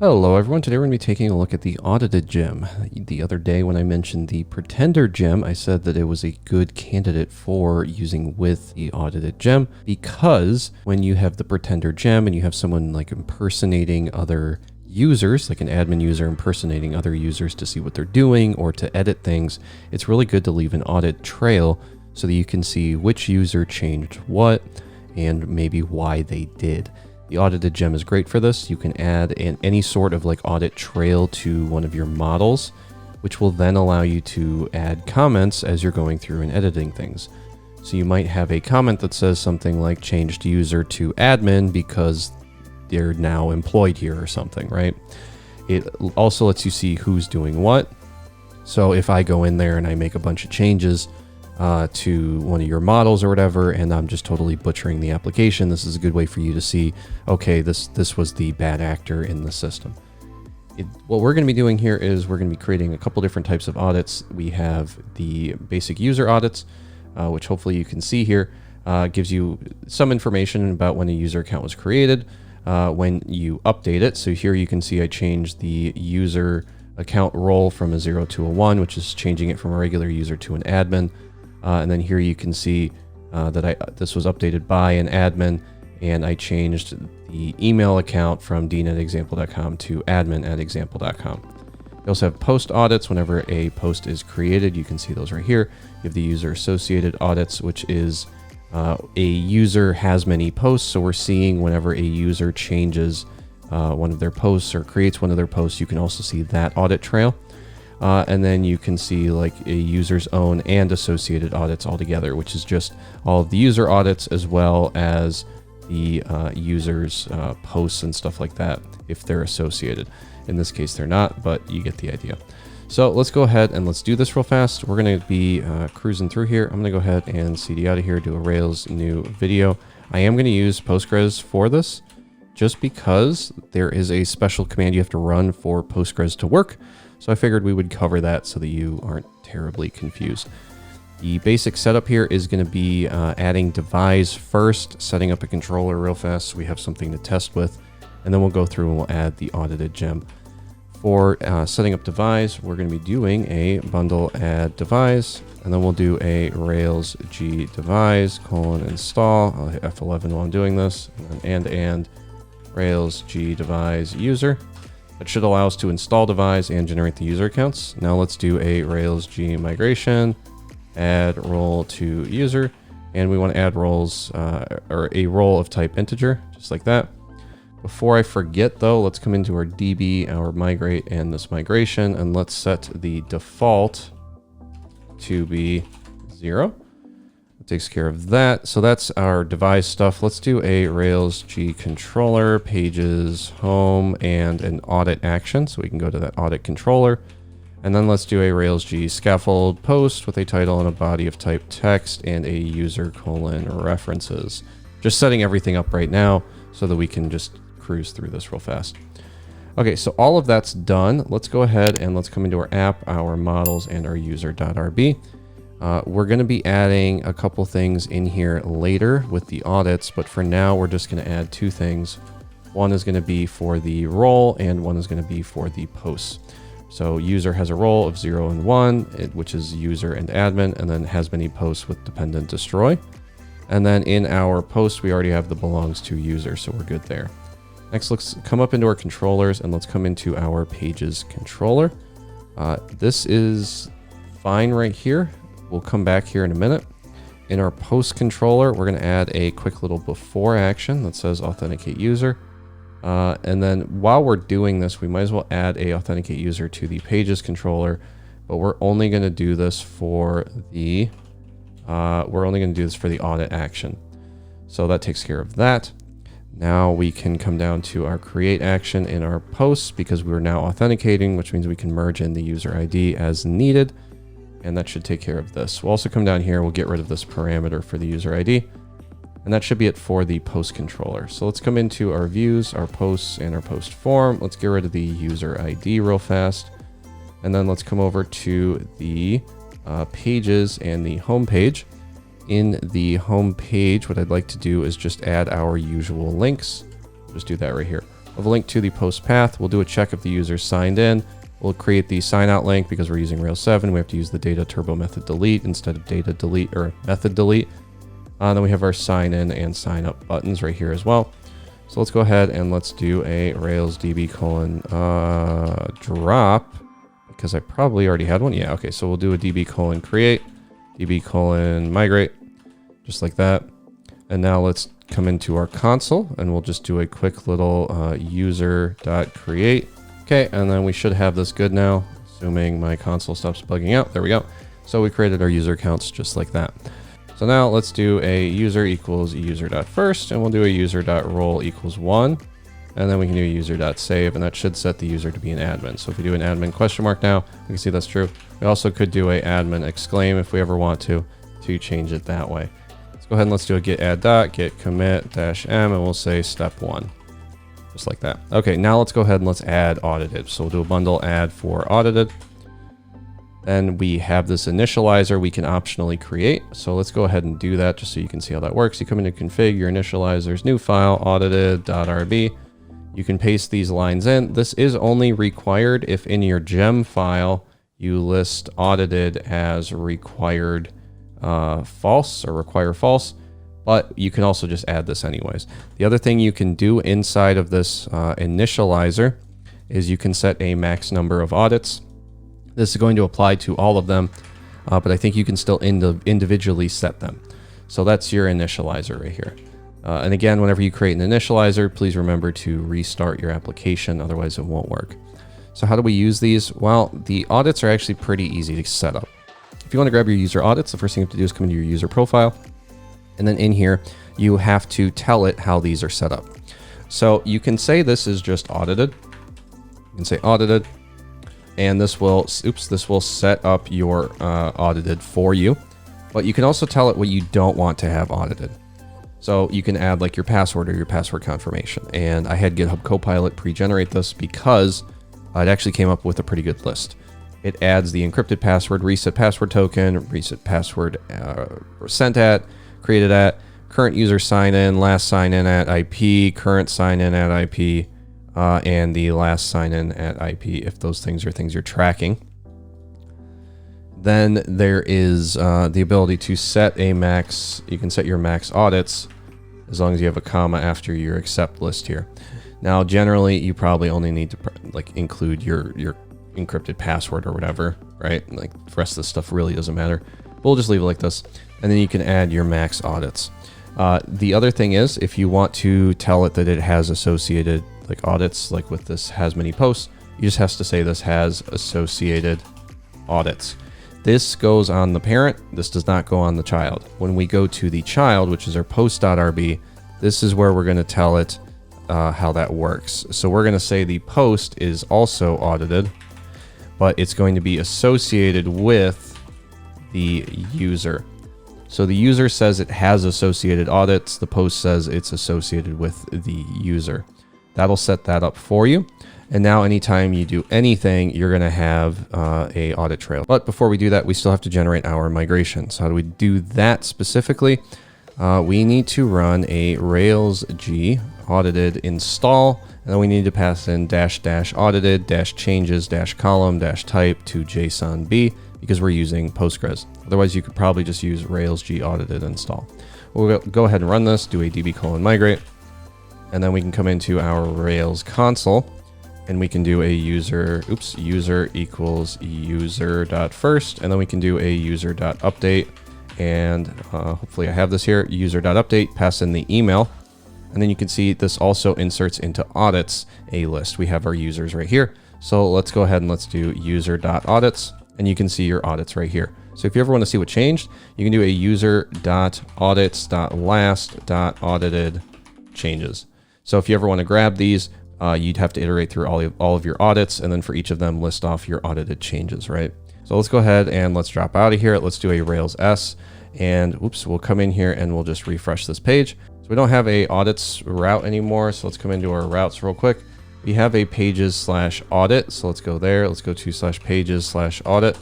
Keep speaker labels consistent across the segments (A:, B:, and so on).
A: Hello everyone, today we're going to be taking a look at the Audited Gem. The other day when I mentioned the Pretender Gem, I said that it was a good candidate for using with the Audited Gem because when you have the Pretender Gem and you have someone like impersonating other users, like an admin user impersonating other users to see what they're doing or to edit things, it's really good to leave an audit trail so that you can see which user changed what and maybe why they did. The Audited Gem is great for this. You can add any sort of like audit trail to one of your models, which will then allow you to add comments as you're going through and editing things. So you might have a comment that says something like changed user to admin because they're now employed here or something, right? It also lets you see who's doing what. So if I go in there and I make a bunch of changes to one of your models or whatever, and I'm just totally butchering the application, this is a good way for you to see, okay, this was the bad actor in the system. What we're going to be doing here is we're going to be creating a couple different types of audits. We have the basic user audits, which hopefully you can see here, gives you some information about when a user account was created, when you update it. So here you can see I changed the user account role from a 0 to a 1, which is changing it from a regular user to an admin. And then here you can see that this was updated by an admin, and I changed the email account from dean@example.com to admin@example.com. We also have post audits. Whenever a post is created, you can see those right here. You have the user associated audits, which is a user has many posts. So we're seeing whenever a user changes one of their posts or creates one of their posts, you can also see that audit trail. And then you can see like a user's own and associated audits all together, which is just all of the user audits as well as the user's posts and stuff like that if they're associated. In this case, they're not, but you get the idea. So let's go ahead and let's do this real fast. We're going to be cruising through here. I'm going to go ahead and CD out of here, do a Rails new video. I am going to use Postgres for this just because there is a special command you have to run for Postgres to work. So I figured we would cover that so that you aren't terribly confused. The basic setup here is going to be adding devise first, setting up a controller real fast so we have something to test with, and then we'll go through and we'll add the Audited Gem. For setting up devise, we're going to be doing a bundle add devise, and then we'll do a Rails G devise :install. I'll hit F11 while I'm doing this, and then and Rails G devise user. That should allow us to install devise and generate the user accounts. Now let's do a Rails G migration, add role to user, and we want to add roles or a role of type integer, just like that. Before I forget though, let's come into our DB, our migrate, and this migration, and let's set the default to be 0. It takes care of that. So that's our devise stuff. Let's do a Rails G controller, pages, home, and an audit action. So we can go to that audit controller. And then let's do a Rails G scaffold post with a title and a body of type text and a user : references. Just setting everything up right now so that we can just cruise through this real fast. Okay, so all of that's done. Let's go ahead and let's come into our app, our models, and our user.rb. We're going to be adding a couple things in here later with the audits, but for now we're just going to add two things. One is going to be for the role and one is going to be for the posts. So user has a role of 0 and 1, which is user and admin, and then has many posts with dependent destroy. And then in our post, we already have the belongs to user, so we're good there. Next, let's come up into our controllers and let's come into our pages controller. This is fine right here. We'll come back here in a minute. In our post controller, we're going to add a quick little before action that says authenticate user. And then while we're doing this, we might as well add a authenticate user to the pages controller, but we're only going to do this for the audit action. So that takes care of that. Now we can come down to our create action in our posts because we're now authenticating, which means we can merge in the user ID as needed. And that should take care of this. We'll also come down here, we'll get rid of this parameter for the user ID. And that should be it for the post controller. So let's come into our views, our posts, and our post form. Let's get rid of the user ID real fast. And then let's come over to the pages and the home page. In the home page, what I'd like to do is just add our usual links. Just do that right here. of a link to the post path. We'll do a check if the user signed in. We'll create the sign out link because we're using Rails 7. We have to use the data turbo method delete instead of data delete or method delete. Then we have our sign in and sign up buttons right here as well. So let's go ahead and let's do a Rails DB colon drop because I probably already had one. Yeah, okay. So we'll do a DB colon create, DB colon migrate, just like that. And now let's come into our console and we'll just do a quick little user.create. Okay, and then we should have this good now, assuming my console stops bugging out. There we go. So we created our user accounts just like that. So now let's do a user equals user.first, and we'll do a user.role equals 1. And then we can do a user.save, and that should set the user to be an admin. So if we do an admin question mark now, we can see that's true. We also could do a admin exclaim if we ever want to change it that way. Let's go ahead and let's do a git add dot, git commit -m, and we'll say step 1. Just like that. Okay, now let's go ahead and let's add audited. So we'll do a bundle add for audited. Then we have this initializer we can optionally create. So let's go ahead and do that just so you can see how that works. You come into config, your initializers, new file, audited.rb. You can paste these lines in. This is only required if in your gem file you list audited as required false or require false. But you can also just add this anyways. The other thing you can do inside of this initializer is you can set a max number of audits. This is going to apply to all of them, but I think you can still individually set them. So that's your initializer right here. And again, whenever you create an initializer, please remember to restart your application, otherwise it won't work. So how do we use these? Well, the audits are actually pretty easy to set up. If you want to grab your user audits, the first thing you have to do is come into your user profile. And then in here, you have to tell it how these are set up. So you can say this is just audited. You can say audited, and this will set up your audited for you. But you can also tell it what you don't want to have audited. So you can add like your password or your password confirmation. And I had GitHub Copilot pre-generate this because it actually came up with a pretty good list. It adds the encrypted password, reset password token, reset password sent at, created at, current user sign in, last sign in at IP, current sign in at IP, and the last sign in at IP, if those things are things you're tracking. Then there is the ability to set a max. You can set your max audits as long as you have a comma after your accept list here. Now, generally, you probably only need to like include your encrypted password or whatever, right? Like the rest of this stuff really doesn't matter. We'll just leave it like this. And then you can add your max audits. The other thing is, if you want to tell it that it has associated like audits, like with this has many posts, you just have to say this has associated audits. This goes on the parent. This does not go on the child. When we go to the child, which is our post.rb, this is where we're going to tell it how that works. So we're going to say the post is also audited, but it's going to be associated with the user. So the user says it has associated audits. The post says it's associated with the user. That'll set that up for you. And now anytime you do anything, you're going to have a audit trail. But before we do that, we still have to generate our migration. So how do we do that specifically? We need to run a Rails G audited install, and then we need to pass in -- audited -changes -column -type to JSONB because we're using Postgres. Otherwise, you could probably just use Rails G audited install. We'll go ahead and run this, do a db:/migrate, and then we can come into our Rails console and we can do a user equals user.first, and then we can do a user.update, and hopefully I have this here, user.update, pass in the email, and then you can see this also inserts into audits a list. We have our users right here. So let's go ahead and let's do user.audits, and you can see your audits right here. So if you ever want to see what changed, you can do a user.audits.last.audited changes. So if you ever want to grab these, you'd have to iterate through all of your audits, and then for each of them list off your audited changes, right? So let's go ahead and let's drop out of here. Let's do a Rails S, and we'll come in here and we'll just refresh this page. So we don't have a audits route anymore. So let's come into our routes real quick. We have a pages/audit. So let's go there. Let's go to /pages/audit.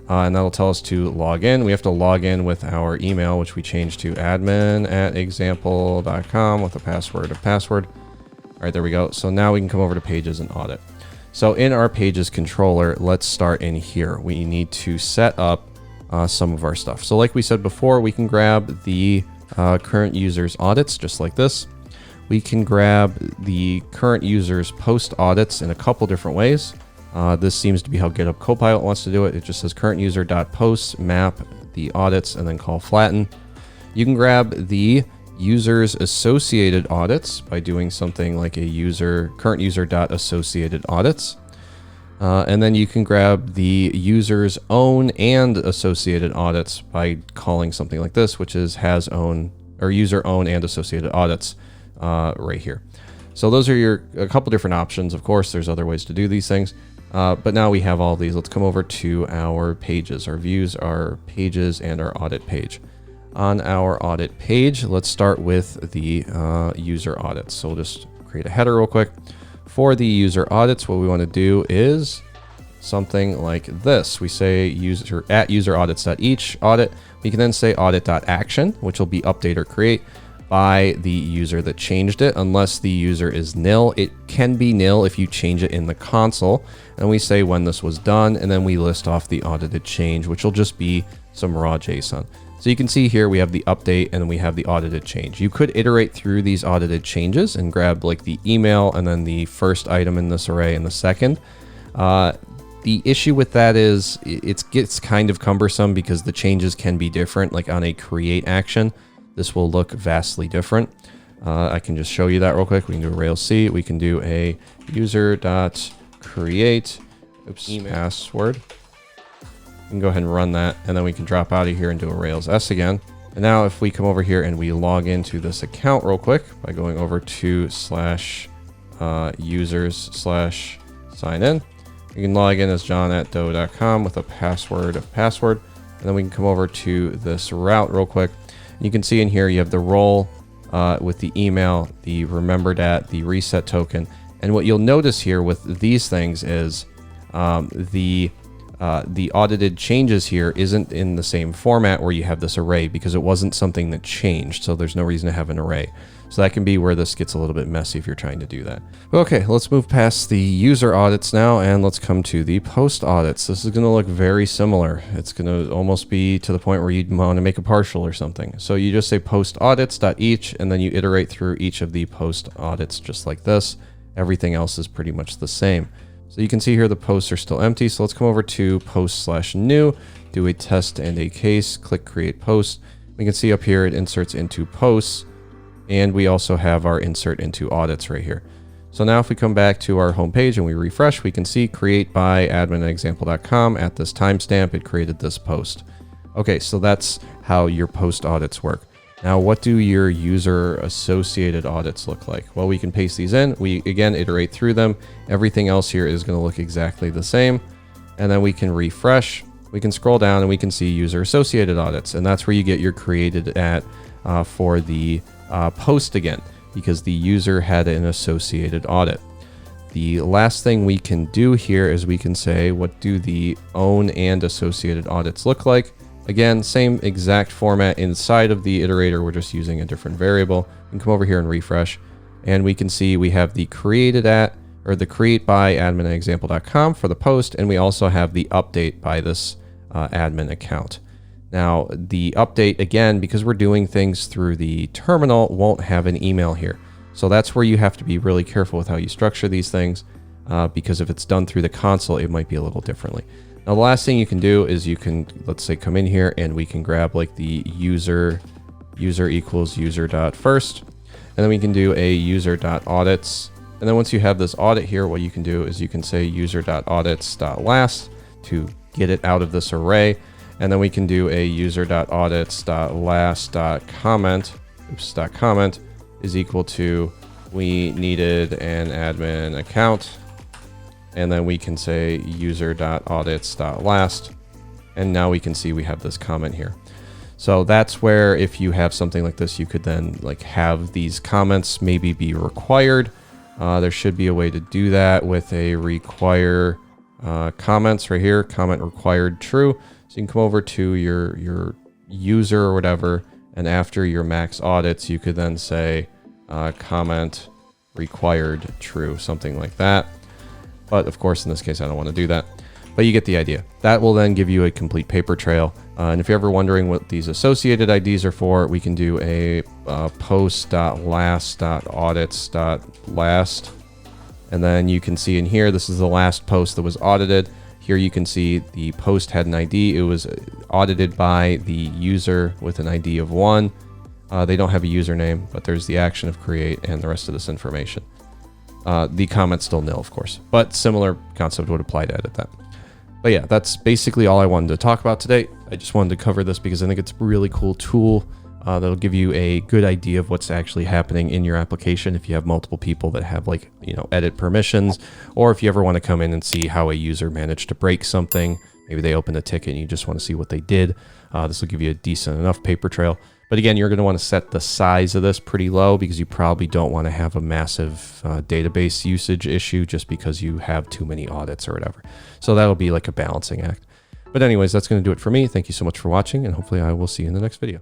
A: And that'll tell us to log in. We have to log in with our email, which we changed to admin@example.com with a password. All right, there we go. So now we can come over to pages and audit. So in our pages controller, let's start in here. We need to set up some of our stuff. So like we said before, we can grab the current user's audits just like this. We can grab the current user's post audits in a couple different ways. This seems to be how GitHub Copilot wants to do it. It just says current user.post map the audits and then call flatten. You can grab the user's associated audits by doing something like a current user.associated audits. And then you can grab the user's own and associated audits by calling something like this, which is has own or user own and associated audits right here. So those are a couple different options. Of course, there's other ways to do these things. But now we have all these. Let's come over to our pages, our views, our pages, and our audit page. On our audit page, let's start with the user audits. So we'll just create a header real quick. For the user audits, what we want to do is something like this. We say user@useraudits.each audit. We can then say audit.action, which will be update or create by the user that changed it, unless the user is nil. It can be nil if you change it in the console. And we say when this was done, and then we list off the audited change, which will just be some raw JSON. So you can see here we have the update and then we have the audited change. You could iterate through these audited changes and grab like the email and then the first item in this array and the second. The issue with that is it gets kind of cumbersome because the changes can be different. Like on a create action, this will look vastly different. I can just show you that real quick. We can do a Rails C. We can do a user.create password. We can go ahead and run that, and then we can drop out of here and do a Rails S again. And now if we come over here and we log into this account real quick by going over to /users/sign in, we can log in as john@doe.com with a password of password. And then we can come over to this route real quick. And you can see in here you have the role with the email, the remembered at, the reset token. And what you'll notice here with these things is the audited changes here isn't in the same format where you have this array because it wasn't something that changed. So there's no reason to have an array. So that can be where this gets a little bit messy if you're trying to do that. Okay, let's move past the user audits now and let's come to the post audits. This is going to look very similar. It's going to almost be to the point where you'd want to make a partial or something. So you just say post audits.each and then you iterate through each of the post audits just like this. Everything else is pretty much the same. So you can see here the posts are still empty. So let's come over to post/new, do a test and a case, click create post. We can see up here it inserts into posts, and we also have our insert into audits right here. So now if we come back to our home page and we refresh, we can see create by admin@example.com at this timestamp, it created this post. Okay, so that's how your post audits work. Now, what do your user associated audits look like? Well, we can paste these in. We, again, iterate through them. Everything else here is going to look exactly the same. And then we can refresh. We can scroll down and we can see user associated audits. And that's where you get your created at for the post again, because the user had an associated audit. The last thing we can do here is we can say, what do the own and associated audits look like? Again, same exact format inside of the iterator. We're just using a different variable. We can come over here and refresh, and we can see we have the created at, or the create by admin@example.com for the post, and we also have the update by this admin account. Now, the update, again, because we're doing things through the terminal, won't have an email here. So that's where you have to be really careful with how you structure these things, because if it's done through the console, it might be a little differently. Now, the last thing you can do is you can, let's say, come in here and we can grab like the user equals user.first, and then we can do a user.audits. And then once you have this audit here, what you can do is you can say user.audits.last to get it out of this array. And then we can do a user.audits.last.comment, comment is equal to we needed an admin account. And then we can say user.audits.last. And now we can see we have this comment here. So that's where if you have something like this, you could then like have these comments maybe be required. There should be a way to do that with a require comments right here, comment required true. So you can come over to your user or whatever, and after your max audits, you could then say comment required true, something like that. But of course, in this case, I don't want to do that. But you get the idea. That will then give you a complete paper trail. And if you're ever wondering what these associated IDs are for, we can do a post.last.audits.last. And then you can see in here, this is the last post that was audited. Here you can see the post had an ID. It was audited by the user with an ID of 1. They don't have a username, but there's the action of create and the rest of this information. The comment's still nil, of course, but similar concept would apply to edit that. But yeah, that's basically all I wanted to talk about today. I just wanted to cover this because I think it's a really cool tool that'll give you a good idea of what's actually happening in your application if you have multiple people that have, like, you know, edit permissions, or if you ever want to come in and see how a user managed to break something. Maybe they opened a ticket and you just want to see what they did. This will give you a decent enough paper trail. But again, you're going to want to set the size of this pretty low because you probably don't want to have a massive database usage issue just because you have too many audits or whatever. So that'll be like a balancing act. But anyways, that's going to do it for me. Thank you so much for watching, and hopefully I will see you in the next video.